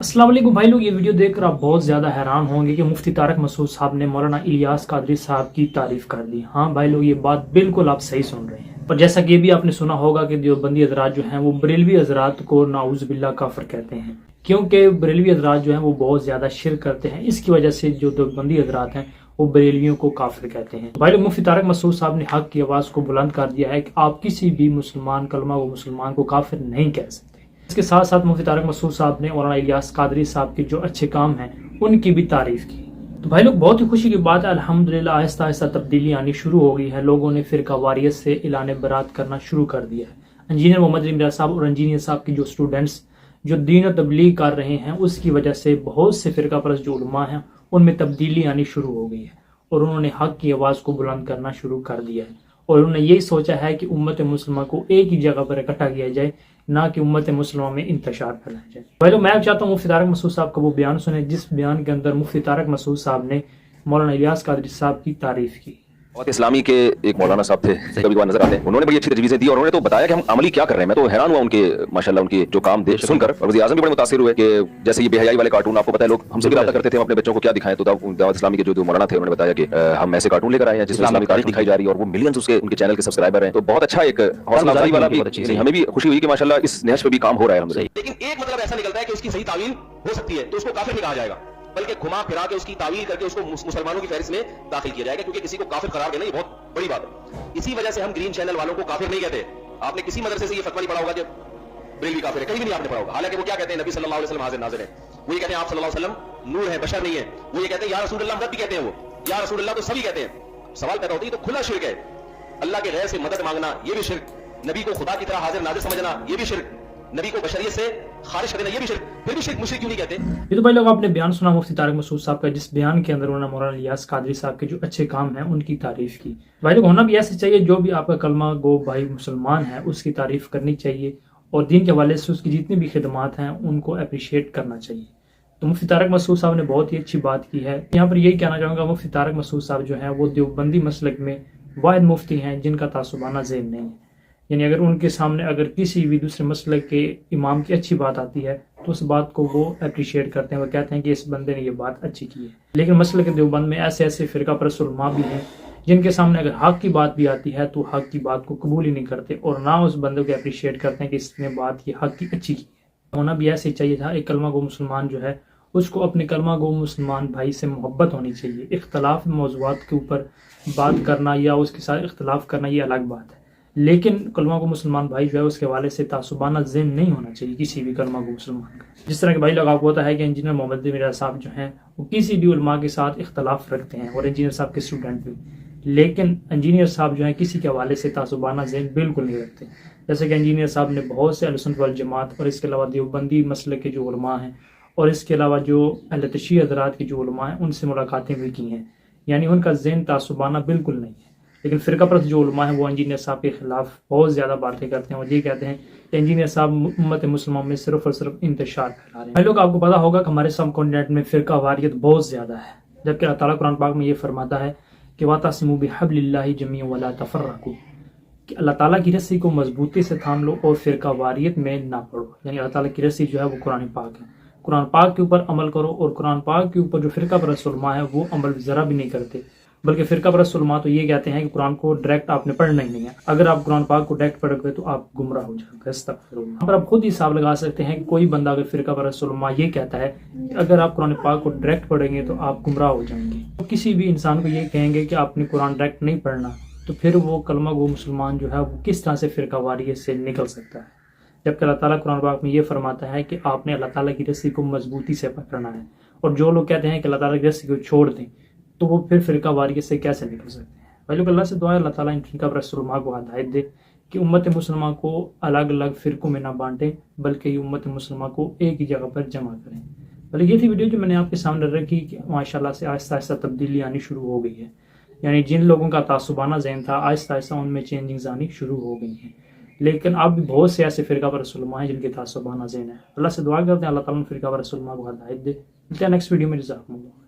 अस्सलाम वालेकुम भाई लोग, ये वीडियो देखकर आप बहुत ज़्यादा हैरान होंगे कि मुफ्ती तारक मसूद साहब ने मौलाना इलियास कादरी साहब की तारीफ़ कर दी। हाँ भाई लोग, ये बात बिल्कुल आप सही सुन रहे हैं। पर जैसा कि ये भी आपने सुना होगा कि देवबंदी हजरात जो हैं वो बरेलवी हजरात को नाउज़ बिल्ला काफिर कहते हैं, क्योंकि बरेलवी हजरात जो हैं वो बहुत ज़्यादा शिर्क करते हैं। इसकी वजह से जो देवबंदी हजरात हैं वो बरेलवियों को काफिर कहते हैं। भाई लोग, मुफ्ती तारक मसूद साहब ने हक की आवाज़ को बुलंद कर दिया है कि आप किसी भी मुसलमान कलमा वो मुसलमान को काफिर नहीं कह सकते। इसके साथ साथ मुफ्ती तारक मसूद साहब ने मौलाना इलियास कादरी साहब के जो अच्छे काम हैं उनकी भी तारीफ की। तो भाई लोग, बहुत ही खुशी की बात है, अल्हम्दुलिल्लाह आहिस्ता आहिस्ता तब्दीली आनी शुरू हो गई है। लोगों ने फिरका वारियत से इलान बरात करना शुरू कर दिया है। इंजीनियर मोहम्मद रिमरा साहब और इंजीनियर साहब की जो स्टूडेंट्स जो दीन और तबलीग कर रहे हैं, उसकी वजह से बहुत से फिरका परस्त जो उलमा हैं उनमें तब्दीली आनी शुरू हो गई है और उन्होंने हक की आवाज़ को बुलंद करना शुरू कर दिया है। और उन्होंने यही सोचा है कि उम्मत मुस्लिमा को एक ही जगह पर इकट्ठा किया जाए, ना कि उम्मत मुस्लिमा में इंतशार फैलाया जाए। भाई लोग, मैं चाहता हूँ मुफ्ती तारक मसूद साहब का वो बयान सुने जिस बयान के अंदर मुफ्ती तारक मसूद साहब ने मौलाना इलियास कादरी साहब की तारीफ की। बहुत इस्लामी के एक मौलाना साहब थे, कभी कभार नजर आते हैं। उन्होंने बड़ी अच्छी तजवीज़ें दी और उन्होंने तो बताया कि हम अमली क्या कर रहे हैं। मैं तो हैरान हुआ उनके माशाल्लाह उनके जो काम देख सुनकर, और वज़ीर आज़म भी बड़े मुतासिर हुए कि जैसे ये बेहयाई वाले कार्टून आपको पता है, लोग हमसे भी रब्ता करते थे हम अपने बच्चों को क्या दिखाएं। तो दावत इस्लामी के जो मौलाना थे उन्होंने बताया कि हम ऐसे कार्टून लेकर आए हैं जिसमें इस्लामी तारीख दिखाई जा रही है और वो मिलियंस उसके उनके चैनल के सब्सक्राइबर हैं। तो बहुत अच्छा एक हौसला अफजाई वाला भी, हमें भी खुशी हुई कि माशाल्लाह इस नहज पे भी काम हो रहा है हमसे। लेकिन एक मतलब ऐसा निकलता है कि उसकी सही तावील हो सकती है तो उसको काफिर नहीं कहा जाएगा, बल्कि घुमा फिरा के उसकी तावील करके उसको मुसलमानों की फहरिस्त में दाखिल किया जाएगा, क्योंकि किसी को काफिर करार देना ये बहुत बड़ी बात है। इसी वजह से हम ग्रीन चैनल वालों को काफिर नहीं कहते। आपने किसी मदरसे से ये फतवा नहीं पढ़ा होगा कि बरेलवी काफिर है, कहीं भी नहीं आपने पढ़ा होगा। हालांकि वो क्या कहते हैं, नबी सल्लल्लाहु अलैहि वसल्लम हाजिर नाज़िर है। वो ये कहते हैं आप सल्लल्लाहु अलैहि वसल्लम नूर है, बशर नहीं है। वो ये कहते हैं या रसूल अल्लाह, रब भी कहते हैं वो, या रसूल अल्लाह तो सभी कहते हैं। सवाल पैदा होता है तो खुला शिर्क है। अल्लाह के गैर से मदद मांगना ये भी शिर्क, नबी को खुदा की तरह हाजिर नाज़िर समझना ये भी शिर्क, नबी को बशरियत से खारिज कर देना ये भी शिर्क। फिर भी शिर्क मुशरिक क्यों नहीं कहते? ये तो भाई लोग, आपने बयान सुना मुफ्ती तारक मसूद साहब का, जिस बयान के अंदर उन्होंने मौलाना इलियास कादरी साहब के जो अच्छे काम हैं उनकी तारीफ की। भाई लोग, होना भी ऐसे चाहिए, जो भी आपका कलमा गो भाई मुसलमान है उसकी तारीफ करनी चाहिए और दीन के हवाले से उसकी जितनी भी खिदमात हैं उनको अप्रिशिएट करना चाहिए। तो मुफ्ती तारक मसूद साहब ने बहुत ही अच्छी बात की है। यहाँ पर यही कहना चाहूँगा, मुफ्ती तारक मसूद साहब जो हैं वो देवबंदी मसलक में वाहिद मुफ्ती हैं जिनका तासुबाना ज़हन नहीं है। यानी अगर उनके सामने अगर किसी भी दूसरे मसलक के इमाम की अच्छी बात आती है तो उस बात को वो अप्रिशिएट करते हैं, वो कहते हैं कि इस बंदे ने ये बात अच्छी की है। लेकिन मसलक देवबंद में ऐसे ऐसे फ़िरका परस्त उलमा भी हैं जिनके सामने अगर हक की बात भी आती है तो हक की बात को कबूल ही नहीं करते और ना उस बंदे को अप्रिशिएट करते हैं कि इसने बात की हक की अच्छी की है। होना भी ऐसे ही चाहिए था। एक कलमा गो मुसलमान जो है उसको अपने कलमा गो मुसलमान भाई से मोहब्बत होनी चाहिए। इख्तलाफ मौज़ूआत के ऊपर बात करना या उसके साथ इख्तलाफ करना ये अलग बात है, लेकिन कलमा को मुसलमान भाई जो है उसके हवाले से तासुबाना ज़हन नहीं होना चाहिए किसी भी कलमा को मुसलमान का। जिस तरह के भाई लोग आपको होता है कि इंजीनियर मोहम्मद रिमरा साहब जो हैं वो किसी भी उलमा के साथ इख्तलाफ रखते हैं और इंजीनियर साहब के स्टूडेंट भी, लेकिन इंजीनियर साहब जो हैं किसी के हवाले से तासुबाना ज़हन बिल्कुल नहीं रखते। जैसे कि इंजीनियर साहब ने बहुत से अहले सुन्नत वल जमात और इसके अलावा देवबंदी मसलक के जो उलमा हैं और इसके अलावा जो अहले तशय्युअ हज़रात के जो उलमा हैं उनसे मुलाकातें भी की हैं। यानी उनका ज़हन तासुबाना बिल्कुल नहीं है। लेकिन फ़िरका परस्त जो उलमा हैं वो इंजीनियर साहब के खिलाफ बहुत ज़्यादा बातें करते हैं और ये कहते हैं कि इंजीनियर साहब उम्मत मुसलमान में सिर्फ और सिर्फ इंतशार फैला रहे हैं। भाई लोग, आपको पता होगा कि हमारे सब कॉन्टिनेंट में फ़िरका वारियत बहुत ज़्यादा है, जबकि अल्लाह ताला कुरान पाक में ये फरमाता है कि वातसिमू बिहब्लिल्लाहि जमीअन वला तफर्रकू, कि अल्लाह ताला की रस्सी को मजबूती से थाम लो और फ़िरका वारियत में ना पड़ो। यानी अल्लाह ताला की रस्सी जो है वो कुरान पाक है, कुरान पाक के ऊपर अमल करो। और कुरान पाक के ऊपर जो फ़िरका परस्त उलमा है वो अमल ज़रा भी नहीं करते, बल्कि फ़िरका परस्त उलमा तो ये कहते हैं कि कुरान को डायरेक्ट आपने पढ़ना ही नहीं है। अगर आप कुरान पाक को डायरेक्ट पढ़ोगे तो आप गुमराह हो जाओगे। यहाँ पर आप खुद ही हिसाब लगा सकते हैं कि कोई बंदा अगर फ़िरका परस्त उलमा ये कहता है कि अगर आप कुरान पाक को डायरेक्ट पढ़ेंगे तो आप गुमराह हो जाएंगे, तो किसी भी इंसान को ये कहेंगे कि आपने कुरान डायरेक्ट नहीं पढ़ना, तो फिर वो कलमा गो मुसलमान जो है वो किस तरह से फ़िरका वारियत से निकल सकता है। जबकि अल्लाह ताला कुरान पाक में ये फरमाता है कि आपने अल्लाह ताला की रस्सी को मजबूती से पकड़ना है। और जो लोग कहते हैं कि अल्लाह ताला की रस्सी को छोड़ दें तो वो फिर फ़िरका वारियत से कैसे निकल सकते हैं। भाई लोग, अल्लाह से दुआ है अल्लाह ताला इन फ़िरका परस्त उलमा को हिदायत दे कि उम्मत मुसलमान को अलग अलग फ़िरकों में ना बांटें, बल्कि उम्मत मुसलमान को एक ही जगह पर जमा करें। भले ये थी वीडियो जो मैंने आपके सामने रखी कि माशाल्लाह से आहिस्ता आहिस्ता तब्दीली आनी शुरू हो गई है। यानी जिन लोगों का तासुबाना ज़हन था आहिस्ता आहिस्ता उनमें चेंजिंग्स आनी शुरू हो गई हैं। लेकिन अब भी बहुत से ऐसे फ़िरका परस्त उलमा हैं जिनके तासुबाना ज़हन है। अल्लाह से दुआ करते हैं अल्लाह ताला फ़िरका परस्त उलमा को हिदायत दे। मिलते हैं नेक्स्ट वीडियो में। जज़ाकुमुल्लाह।